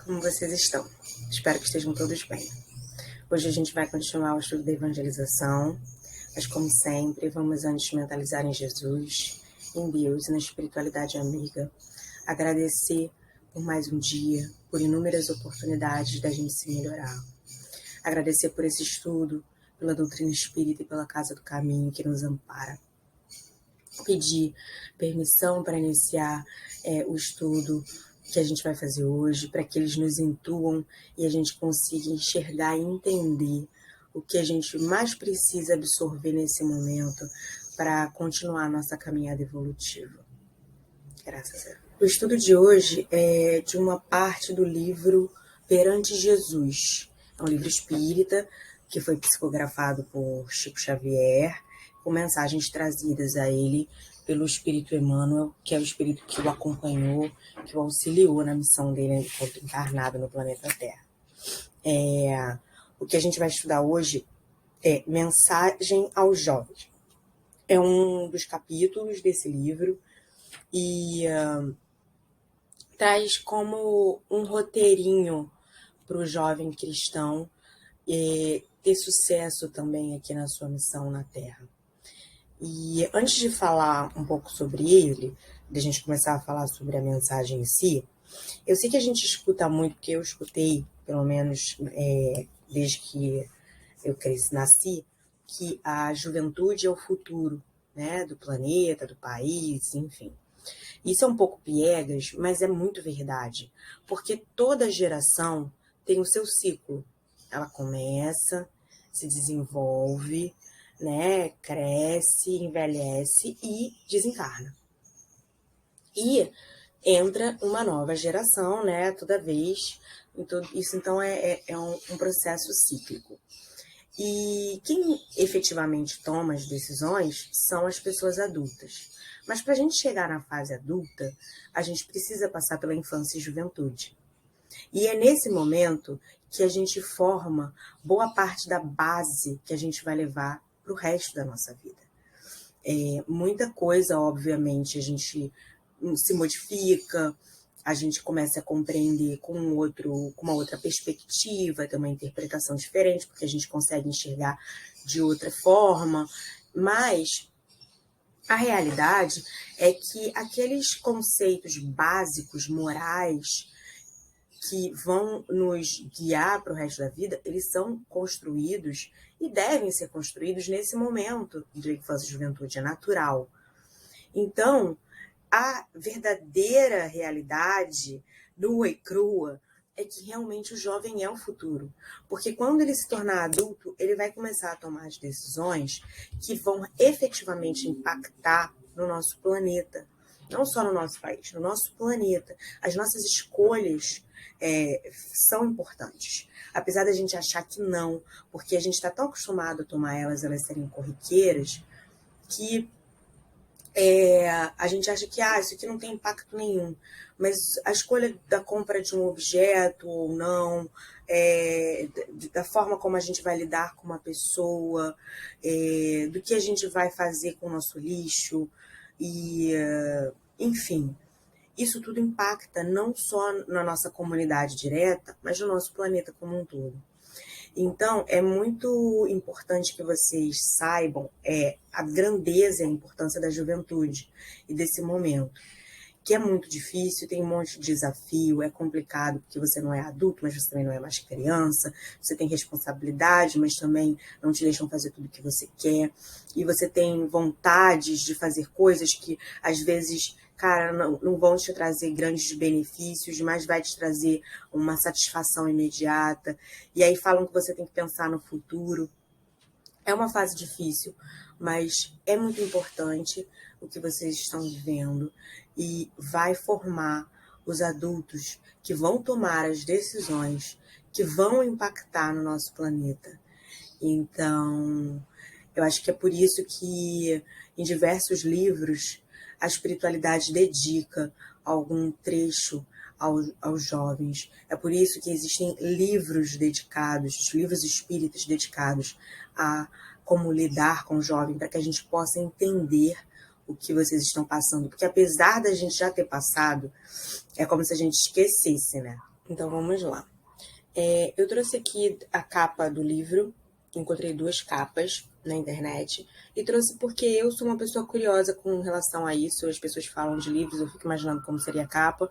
Como vocês estão? Espero que estejam todos bem. Hoje a gente vai continuar o estudo da evangelização, mas como sempre, vamos antes mentalizar em Jesus, em Deus e na espiritualidade amiga. Agradecer por mais um dia, por inúmeras oportunidades da gente se melhorar. Agradecer por esse estudo, pela doutrina espírita e pela Casa do Caminho que nos ampara. Pedir permissão para iniciar o estudo que a gente vai fazer hoje, para que eles nos intuam e a gente consiga enxergar e entender o que a gente mais precisa absorver nesse momento para continuar a nossa caminhada evolutiva. Graças a Deus. O estudo de hoje é de uma parte do livro Perante Jesus. É um livro espírita que foi psicografado por Chico Xavier, com mensagens trazidas a ele pelo Espírito Emmanuel, que é o Espírito que o acompanhou, que o auxiliou na missão dele enquanto encarnado no planeta Terra. O que a gente vai estudar hoje é Mensagem aos Jovens. É um dos capítulos desse livro e traz como um roteirinho para o jovem cristão ter sucesso também aqui na sua missão na Terra. E antes de falar um pouco sobre ele, de a gente começar a falar sobre a mensagem em si, eu sei que a gente escuta muito, porque eu escutei, pelo menos desde que eu nasci, que a juventude é o futuro, né, do planeta, do país, enfim. Isso é um pouco piegas, mas é muito verdade, porque toda geração tem o seu ciclo. Ela começa, se desenvolve, né, cresce, envelhece e desencarna. E entra uma nova geração, né, toda vez. Isso, então, é um processo cíclico. E quem efetivamente toma as decisões são as pessoas adultas. Mas para a gente chegar na fase adulta, a gente precisa passar pela infância e juventude. E é nesse momento que a gente forma boa parte da base que a gente vai levar para o resto da nossa vida. Muita coisa, obviamente, a gente se modifica, a gente começa a compreender com uma outra perspectiva, ter uma interpretação diferente, porque a gente consegue enxergar de outra forma, mas a realidade é que aqueles conceitos básicos, morais, que vão nos guiar para o resto da vida, eles são construídos e devem ser construídos nesse momento de infância e juventude, é natural. Então, a verdadeira realidade nua e crua é que realmente o jovem é o futuro. Porque quando ele se tornar adulto, ele vai começar a tomar as decisões que vão efetivamente impactar no nosso planeta. Não só no nosso país, no nosso planeta. As nossas escolhas são importantes. Apesar da gente achar que não, porque a gente está tão acostumado a tomar elas serem corriqueiras, que a gente acha que isso aqui não tem impacto nenhum. Mas a escolha da compra de um objeto ou não, da forma como a gente vai lidar com uma pessoa, do que a gente vai fazer com o nosso lixo, enfim, isso tudo impacta não só na nossa comunidade direta, mas no nosso planeta como um todo. Então, é muito importante que vocês saibam a grandeza e a importância da juventude e desse momento, que é muito difícil, tem um monte de desafio, é complicado, porque você não é adulto, mas você também não é mais criança, você tem responsabilidade, mas também não te deixam fazer tudo o que você quer, e você tem vontades de fazer coisas que, às vezes, cara, não vão te trazer grandes benefícios, mas vai te trazer uma satisfação imediata. E aí falam que você tem que pensar no futuro. É uma fase difícil, mas é muito importante o que vocês estão vivendo e vai formar os adultos que vão tomar as decisões que vão impactar no nosso planeta. Então, eu acho que é por isso que em diversos livros a espiritualidade dedica algum trecho aos jovens. É por isso que existem livros dedicados, livros espíritas dedicados a como lidar com o jovem, para que a gente possa entender o que vocês estão passando. Porque apesar da gente já ter passado, é como se a gente esquecesse, né? Então vamos lá. Eu trouxe aqui a capa do livro, encontrei 2 capas na internet, e trouxe porque eu sou uma pessoa curiosa com relação a isso. As pessoas falam de livros, eu fico imaginando como seria a capa,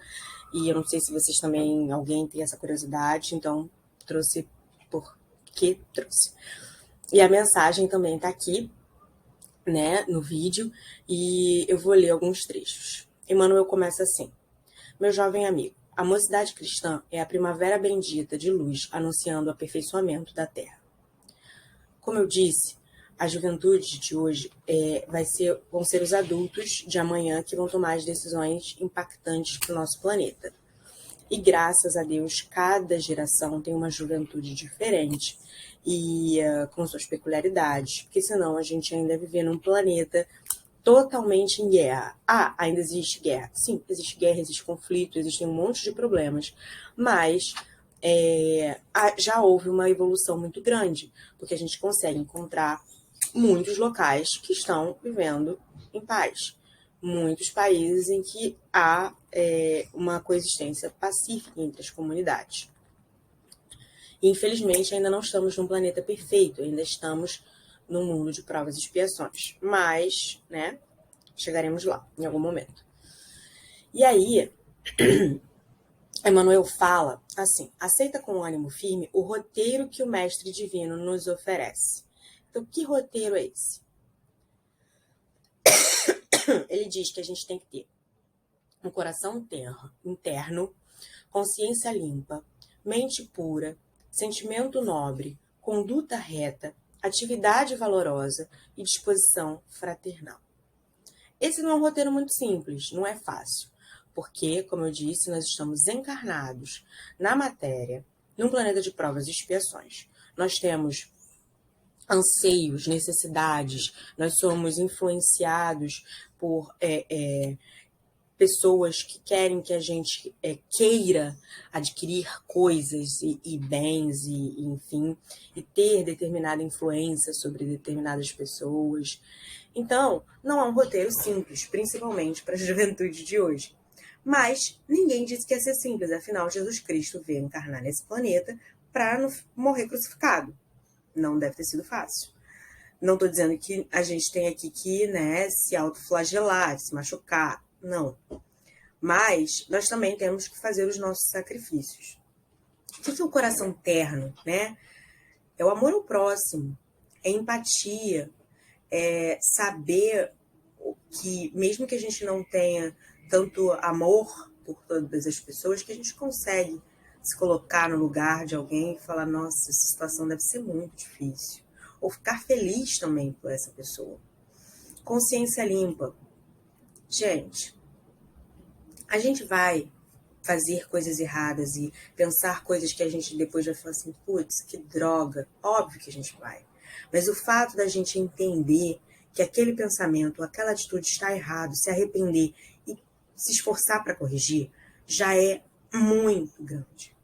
e eu não sei se vocês também, alguém tem essa curiosidade, então trouxe porque trouxe. E a mensagem também tá aqui, né, no vídeo, e eu vou ler alguns trechos. Emmanuel começa assim: meu jovem amigo, a mocidade cristã é a primavera bendita de luz anunciando o aperfeiçoamento da terra. Como eu disse, a juventude de hoje vão ser os adultos de amanhã que vão tomar as decisões impactantes para o nosso planeta. E graças a Deus, cada geração tem uma juventude diferente e com suas peculiaridades, porque senão a gente ainda vive num planeta totalmente em guerra. Ainda existe guerra. Sim, existe guerra, existe conflito, existem um monte de problemas, mas já houve uma evolução muito grande, porque a gente consegue encontrar muitos locais que estão vivendo em paz. Muitos países em que há uma coexistência pacífica entre as comunidades. Infelizmente, ainda não estamos num planeta perfeito, ainda estamos num mundo de provas e expiações. Mas, né, chegaremos lá em algum momento. E aí, Emmanuel fala assim: aceita com ânimo firme o roteiro que o Mestre Divino nos oferece. Então, que roteiro é esse? Ele diz que a gente tem que ter um coração interno, consciência limpa, mente pura, sentimento nobre, conduta reta, atividade valorosa e disposição fraternal. Esse não é um roteiro muito simples, não é fácil, porque, como eu disse, nós estamos encarnados na matéria, num planeta de provas e expiações. Nós temos anseios, necessidades, nós somos influenciados por pessoas que querem que a gente queira adquirir coisas e bens, enfim, e ter determinada influência sobre determinadas pessoas. Então, não é um roteiro simples, principalmente para a juventude de hoje. Mas ninguém disse que ia ser simples, afinal, Jesus Cristo veio encarnar nesse planeta para não morrer crucificado. Não deve ter sido fácil. Não estou dizendo que a gente tem aqui que, né, se autoflagelar, se machucar. Não. Mas nós também temos que fazer os nossos sacrifícios. O que é o coração terno, né? É o amor ao próximo, é empatia, é saber que, mesmo que a gente não tenha tanto amor por todas as pessoas, que a gente consegue se colocar no lugar de alguém e falar: nossa, essa situação deve ser muito difícil. Ou ficar feliz também por essa pessoa. Consciência limpa. Gente, a gente vai fazer coisas erradas e pensar coisas que a gente depois vai falar assim: putz, que droga. Óbvio que a gente vai. Mas o fato da gente entender que aquele pensamento, aquela atitude está errado, se arrepender e se esforçar para corrigir, já é muito grande.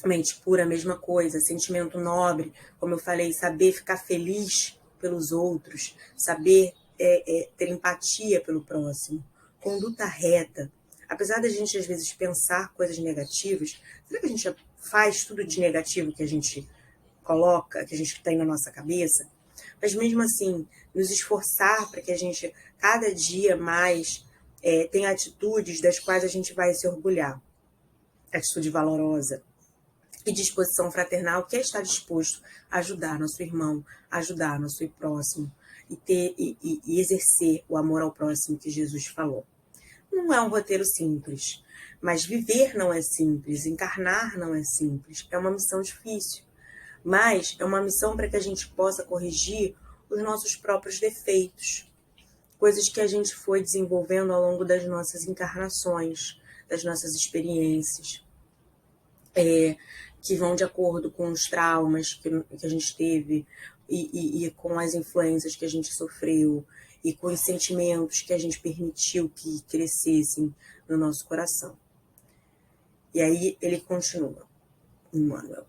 Mente pura, a mesma coisa. Sentimento nobre, como eu falei, saber ficar feliz pelos outros, saber ter empatia pelo próximo. Conduta reta. Apesar da gente, às vezes, pensar coisas negativas, será que a gente faz tudo de negativo que a gente coloca, que a gente tem na nossa cabeça? Mas mesmo assim, nos esforçar para que a gente, cada dia mais, tenha atitudes das quais a gente vai se orgulhar. Atitude valorosa. E disposição fraternal, que é estar disposto a ajudar nosso irmão, a ajudar nosso próximo e exercer o amor ao próximo que Jesus falou. Não é um roteiro simples, mas viver não é simples, encarnar não é simples, é uma missão difícil, mas é uma missão para que a gente possa corrigir os nossos próprios defeitos, coisas que a gente foi desenvolvendo ao longo das nossas encarnações, das nossas experiências, que vão de acordo com os traumas que a gente teve e com as influências que a gente sofreu e com os sentimentos que a gente permitiu que crescessem no nosso coração. E aí ele continua, Emmanuel.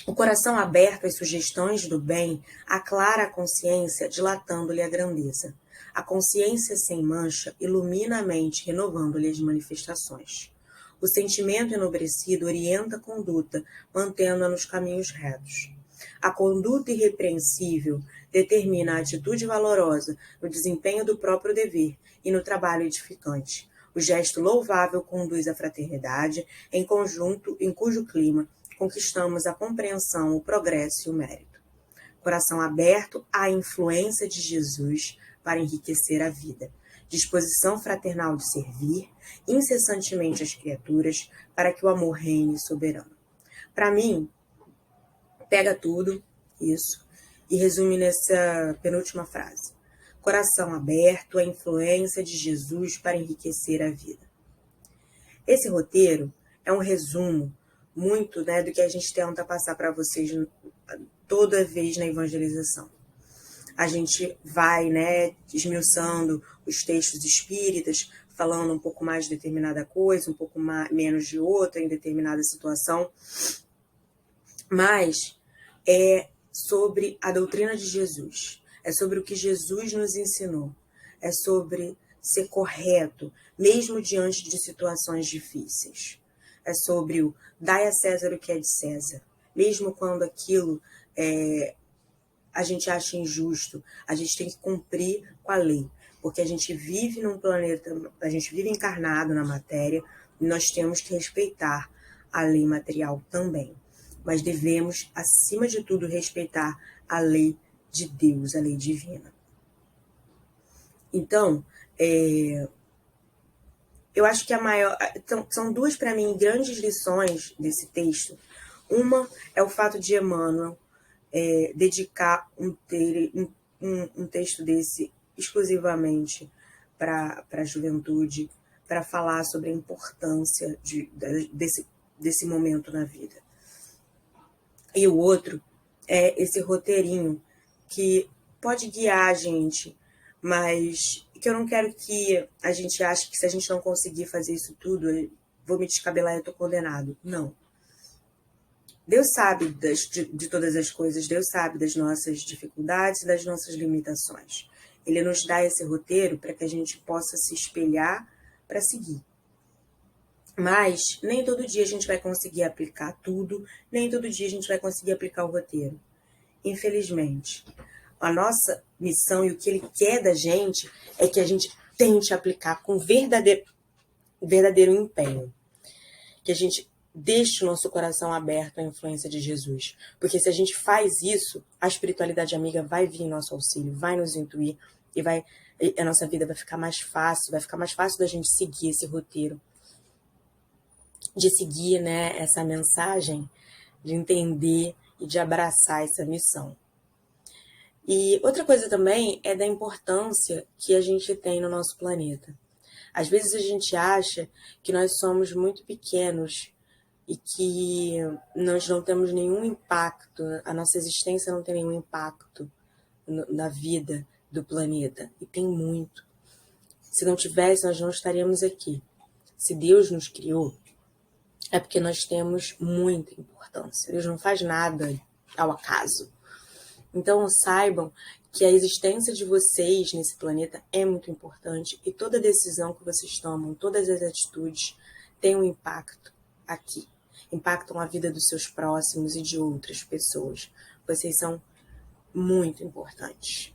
O coração aberto às sugestões do bem aclara a consciência, dilatando-lhe a grandeza. A consciência sem mancha ilumina a mente, renovando-lhe as manifestações. O sentimento enobrecido orienta a conduta, mantendo-a nos caminhos retos. A conduta irrepreensível determina a atitude valorosa no desempenho do próprio dever e no trabalho edificante. O gesto louvável conduz à fraternidade, em conjunto, em cujo clima conquistamos a compreensão, o progresso e o mérito. Coração aberto à influência de Jesus para enriquecer a vida. Disposição fraternal de servir incessantemente as criaturas para que o amor reine soberano. Para mim, pega tudo isso e resume nessa penúltima frase. Coração aberto à influência de Jesus para enriquecer a vida. Esse roteiro é um resumo muito, né, do que a gente tenta passar para vocês toda vez na evangelização. A gente vai, né, esmiuçando os textos espíritas, falando um pouco mais de determinada coisa, um pouco menos de outra em determinada situação, mas é sobre a doutrina de Jesus, é sobre o que Jesus nos ensinou, é sobre ser correto, mesmo diante de situações difíceis. É sobre o dai a César o que é de César, mesmo quando aquilo a gente acha injusto, a gente tem que cumprir com a lei, porque a gente vive num planeta, a gente vive encarnado na matéria, e nós temos que respeitar a lei material também. Mas devemos, acima de tudo, respeitar a lei de Deus, a lei divina. Então, eu acho que são duas, para mim, grandes lições desse texto. Uma é o fato de Emmanuel dedicar um texto desse exclusivamente para a juventude, para falar sobre a importância desse momento na vida. E o outro é esse roteirinho que pode guiar a gente, mas que eu não quero que a gente ache que se a gente não conseguir fazer isso tudo, eu vou me descabelar e eu tô condenado. Não. Deus sabe de todas as coisas, Deus sabe das nossas dificuldades e das nossas limitações. Ele nos dá esse roteiro para que a gente possa se espelhar para seguir. Mas nem todo dia a gente vai conseguir aplicar tudo, nem todo dia a gente vai conseguir aplicar o roteiro. Infelizmente, a nossa missão e o que ele quer da gente é que a gente tente aplicar com verdadeiro empenho. Que a gente deixe o nosso coração aberto à influência de Jesus. Porque se a gente faz isso, a espiritualidade amiga vai vir em nosso auxílio, vai nos intuir e a nossa vida vai ficar mais fácil da gente seguir esse roteiro. De seguir, né, essa mensagem, de entender e de abraçar essa missão. E outra coisa também é da importância que a gente tem no nosso planeta. Às vezes a gente acha que nós somos muito pequenos e que nós não temos nenhum impacto, a nossa existência não tem nenhum impacto na vida do planeta. E tem muito. Se não tivesse, nós não estaríamos aqui. Se Deus nos criou, é porque nós temos muita importância. Deus não faz nada ao acaso. Então saibam que a existência de vocês nesse planeta é muito importante e toda decisão que vocês tomam, todas as atitudes têm um impacto aqui. Impactam a vida dos seus próximos e de outras pessoas. Vocês são muito importantes.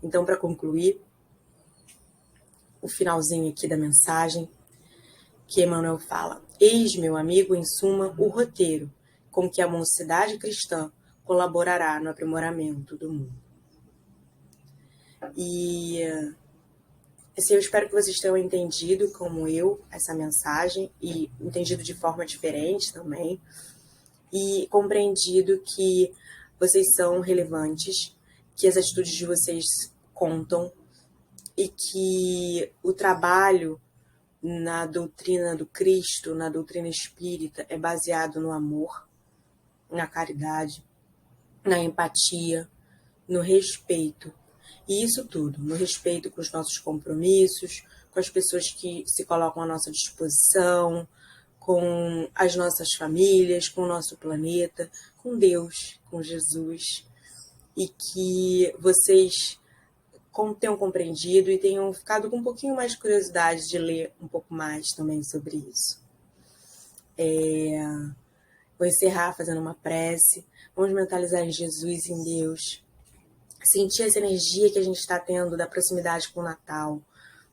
Então, para concluir, o finalzinho aqui da mensagem, que Emmanuel fala: eis, meu amigo, em suma, o roteiro com que a mocidade cristã colaborará no aprimoramento do mundo. E assim, eu espero que vocês tenham entendido, como eu, essa mensagem, e entendido de forma diferente também, e compreendido que vocês são relevantes, que as atitudes de vocês contam, e que o trabalho na doutrina do Cristo, na doutrina espírita, é baseado no amor, na caridade, na empatia, no respeito. E isso tudo, no respeito com os nossos compromissos, com as pessoas que se colocam à nossa disposição, com as nossas famílias, com o nosso planeta, com Deus, com Jesus. E que vocês tenham compreendido e tenham ficado com um pouquinho mais de curiosidade de ler um pouco mais também sobre isso. Vou encerrar fazendo uma prece. Vamos mentalizar em Jesus, em Deus. Sentir essa energia que a gente está tendo da proximidade com o Natal.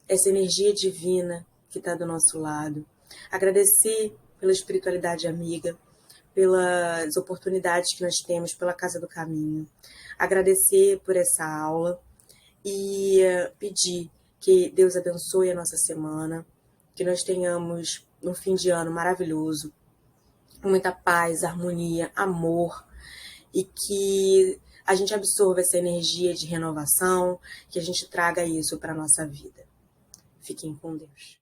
Essa energia divina que está do nosso lado. Agradecer pela espiritualidade amiga, pelas oportunidades que nós temos pela Casa do Caminho. Agradecer por essa aula e pedir que Deus abençoe a nossa semana, que nós tenhamos um fim de ano maravilhoso, com muita paz, harmonia, amor, e que a gente absorva essa energia de renovação, que a gente traga isso para a nossa vida. Fiquem com Deus.